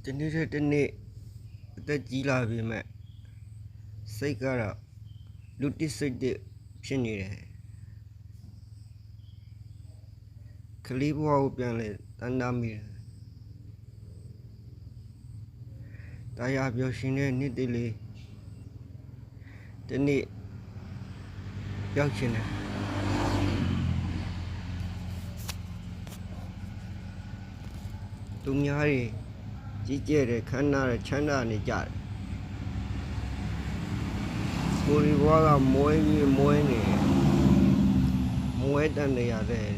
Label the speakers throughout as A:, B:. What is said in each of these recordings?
A: တနေ့တစ်နေ့အသက်ကြီးလာပြီမဲ့စိတ်ကတော့လူတိစိတ်တစ်ဖြစ်နေတယ်ကလေးဘဝကိုပြန်လဲတန်းတမိတယ်တရားပြောရှင်တဲ့နေ့တည်းလေးဒီနေ့ရောက်ရှင်တယ်သူများကြီးကျယ်တဲ့ခန္ဓာနဲ့ချမ်းသာနေကြတယ်ကိုယ်ဘဝကမွေးပြီးမွေးနေမွေးတန်နေရတယ်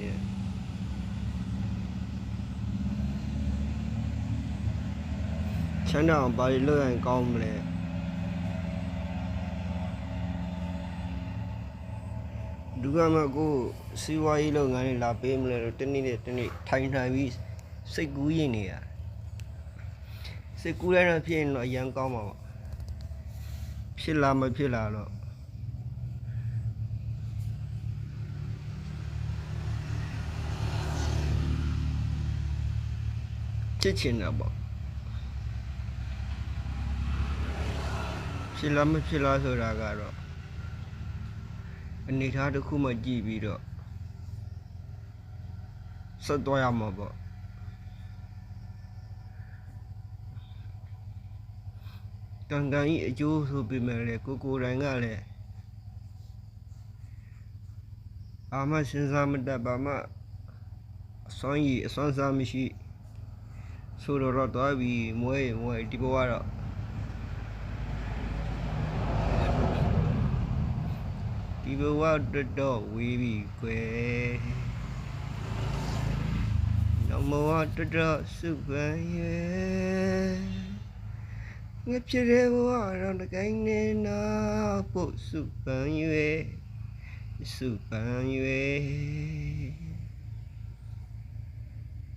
A: ချမ်းသာအောင်ဘာလို့လုပ်ရင်ကောင်းမလဲဒုက္ခမကိုစီဝါရေးလုပ်ငန်းတွေလာပေးမလဲတော့တနေ့နဲ့တနေ့ထိုင်ပြီးစိတ်ကူးရင်နေရစိတ်ကူးလိုက်တော့ဖြစ်ရင်တော့အရန်ကောင်းမှာပေါ့ဖြစ်လာမဖြစ်လာတော့ဖြစ်ချင်တာပေါ့ဖြစ်လာမဖြစ်လာဆိုတာကတော့အနေထားတစ်ခုမှကြည့်ပြီးတော့ဆက်သွားရမှာပေါ့ကံကံဤအကျိုးဆိုပေမဲ့လေကိုယ်တိုင်ကလည်းအာမစဉ်းစားမတတ်ပါမှအစွမ်းစားမရှိဆိုတော့သွားပြီးမွေးဒီဘဝတော့ဒီဘဝတော့ဝေးပြီခွဲနောက်ဘဝတော့စုပန်ရဲ့ငါဖြစ်တဲ့ဘဝတော့တကိုင်းနေနာပို့စုပန်၍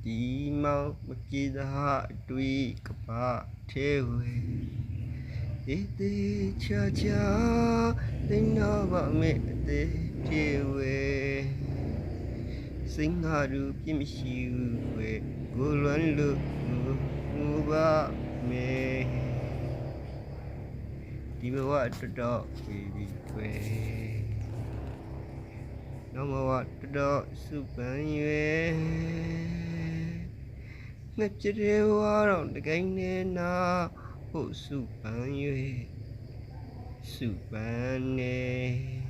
A: ဒီမောင်မပြေသာအတွေ့ကပါသေးဝေဒီချာတင်တော့ပါမေအသေးပြေဝေစိင္ဟာရူပြင်းမရှိဘူးဝေကိုလွမ်းလို့ငူပါမေဒီဘဝတော့ဝေးပြီးခွဲနောက်ဘဝတော့စုပန်၍ငါဖြစ်တဲ့ဘဝတော့တကိုင်းနေနာဖို့စုပန်၍စုပန်နေ